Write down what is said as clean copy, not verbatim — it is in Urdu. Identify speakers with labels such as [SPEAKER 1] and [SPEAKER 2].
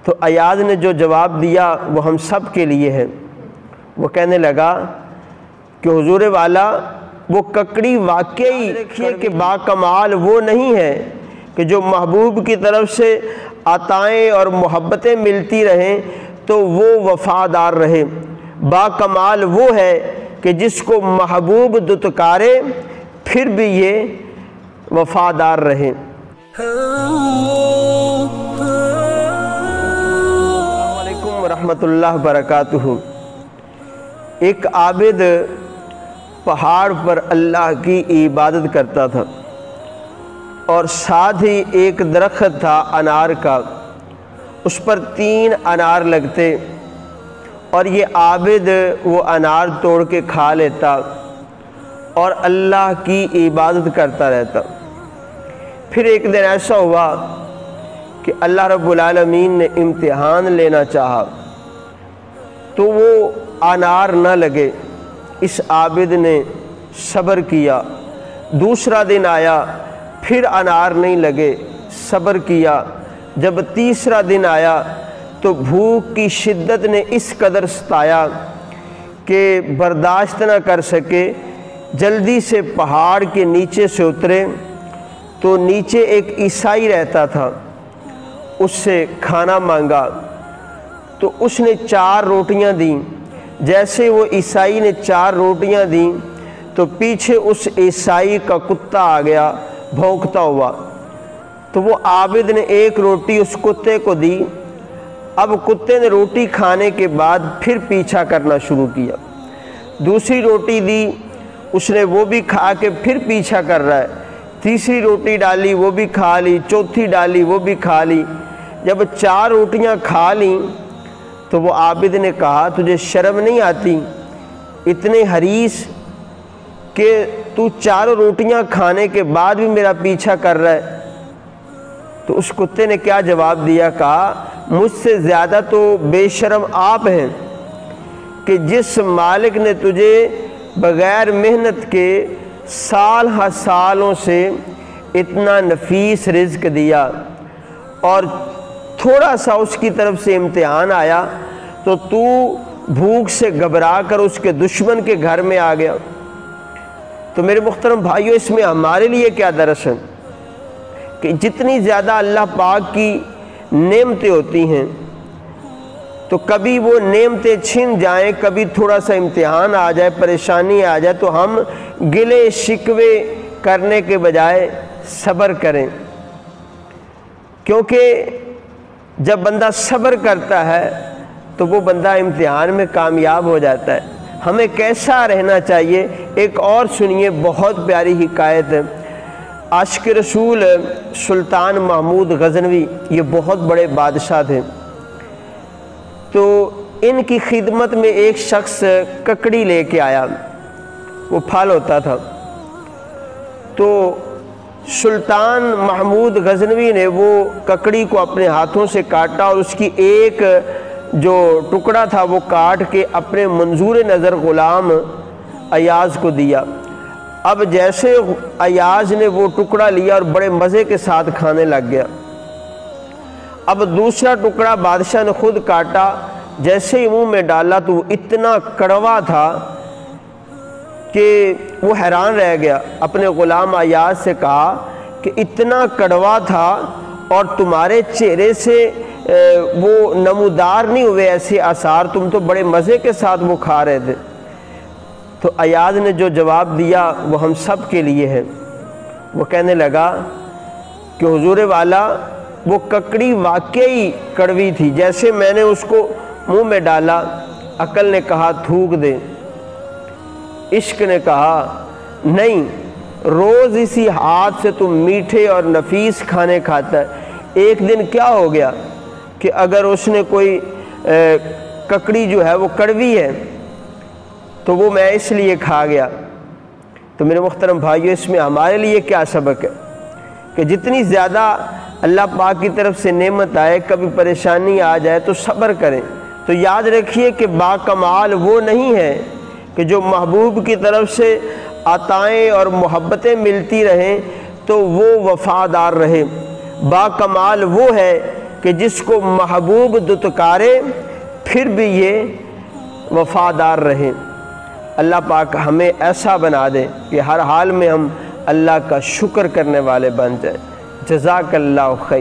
[SPEAKER 1] تو ایاز نے جو جواب دیا وہ ہم سب کے لیے ہے۔ وہ کہنے لگا کہ حضور والا وہ ککڑی واقعی دیکھیے کہ با کمال وہ نہیں ہے کہ جو محبوب کی طرف سے عطائیں اور محبتیں ملتی رہیں تو وہ وفادار رہے، با کمال وہ ہے کہ جس کو محبوب دتکارے پھر بھی یہ وفادار رہے۔ السلام علیکم ورحمۃ اللہ وبرکاتہ۔ ایک عابد پہاڑ پر اللہ کی عبادت کرتا تھا اور ساتھ ہی ایک درخت تھا انار کا، اس پر 3 انار لگتے اور یہ عابد وہ انار توڑ کے کھا لیتا اور اللہ کی عبادت کرتا رہتا۔ پھر ایک دن ایسا ہوا کہ اللہ رب العالمین نے امتحان لینا چاہا تو وہ انار نہ لگے۔ اس عابد نے صبر کیا، دوسرا دن آیا پھر انار نہیں لگے، صبر کیا۔ جب تیسرا دن آیا تو بھوک کی شدت نے اس قدر ستایا کہ برداشت نہ کر سکے، جلدی سے پہاڑ کے نیچے سے اترے تو نیچے ایک عیسائی رہتا تھا، اس سے کھانا مانگا تو اس نے 4 روٹیاں دیں۔ جیسے وہ عیسائی نے 4 روٹیاں دیں تو پیچھے اس عیسائی کا کتا آ گیا بھونکتا ہوا، تو وہ عابد نے 1 روٹی اس کتے کو دی۔ اب کتے نے روٹی کھانے کے بعد پھر پیچھا کرنا شروع کیا، دوسری روٹی دی، اس نے وہ بھی کھا کے پھر پیچھا کر رہا ہے، تیسری روٹی ڈالی وہ بھی کھا لی، چوتھی ڈالی وہ بھی کھا لی۔ جب 4 روٹیاں کھا لیں تو وہ عابد نے کہا تجھے شرم نہیں آتی، اتنے حریص کہ تو 4 روٹیاں کھانے کے بعد بھی میرا پیچھا کر رہا ہے؟ تو اس کتے نے کیا جواب دیا؟ کہا مجھ سے زیادہ تو بے شرم آپ ہیں کہ جس مالک نے تجھے بغیر محنت کے سال ہا سالوں سے اتنا نفیس رزق دیا اور تھوڑا سا اس کی طرف سے امتحان آیا تو بھوک سے گھبرا کر اس کے دشمن کے گھر میں آ گیا۔ تو میرے محترم بھائیوں، اس میں ہمارے لیے کیا درس ہے کہ جتنی زیادہ اللہ پاک کی نعمتیں ہوتی ہیں تو کبھی وہ نعمتیں چھن جائیں، کبھی تھوڑا سا امتحان آ جائے، پریشانی آ جائے تو ہم گلے شکوے کرنے کے بجائے صبر کریں، کیونکہ جب بندہ صبر کرتا ہے تو وہ بندہ امتحان میں کامیاب ہو جاتا ہے۔ ہمیں کیسا رہنا چاہیے؟ ایک اور سنیے، بہت پیاری حکایت ہے۔ عاشق رسول سلطان محمود غزنوی یہ بہت بڑے بادشاہ تھے، تو ان کی خدمت میں ایک شخص ککڑی لے کے آیا، وہ پھل ہوتا تھا، تو سلطان محمود غزنوی نے وہ ککڑی کو اپنے ہاتھوں سے کاٹا اور اس کی ایک جو ٹکڑا تھا وہ کاٹ کے اپنے منظور نظر غلام ایاز کو دیا۔ اب جیسے ایاز نے وہ ٹکڑا لیا اور بڑے مزے کے ساتھ کھانے لگ گیا۔ اب دوسرا ٹکڑا بادشاہ نے خود کاٹا، جیسے ہی منہ میں ڈالا تو وہ اتنا کڑوا تھا کہ وہ حیران رہ گیا۔ اپنے غلام ایاز سے کہا کہ اتنا کڑوا تھا اور تمہارے چہرے سے وہ نمودار نہیں ہوئے ایسے آثار، تم تو بڑے مزے کے ساتھ وہ کھا رہے تھے۔ تو ایاز نے جو جواب دیا وہ ہم سب کے لیے ہے۔ وہ کہنے لگا کہ حضور والا وہ ککڑی واقعی کڑوی تھی، جیسے میں نے اس کو منہ میں ڈالا عقل نے کہا تھوک دے، عشق نے کہا نہیں، روز اسی ہاتھ سے تم میٹھے اور نفیس کھانے کھاتا ہے، ایک دن کیا ہو گیا کہ اگر اس نے کوئی ککڑی جو ہے وہ کڑوی ہے تو وہ میں اس لیے کھا گیا۔ تو میرے محترم بھائیو، اس میں ہمارے لیے کیا سبق ہے کہ جتنی زیادہ اللہ پاک کی طرف سے نعمت آئے، کبھی پریشانی آ جائے تو صبر کریں۔ تو یاد رکھیے کہ با کمال وہ نہیں ہے کہ جو محبوب کی طرف سے عطائیں اور محبتیں ملتی رہیں تو وہ وفادار رہے، با کمال وہ ہے کہ جس کو محبوب دتکارے پھر بھی یہ وفادار رہیں۔ اللہ پاک ہمیں ایسا بنا دے کہ ہر حال میں ہم اللہ کا شکر کرنے والے بن جائیں۔ جزاک اللہ خیر۔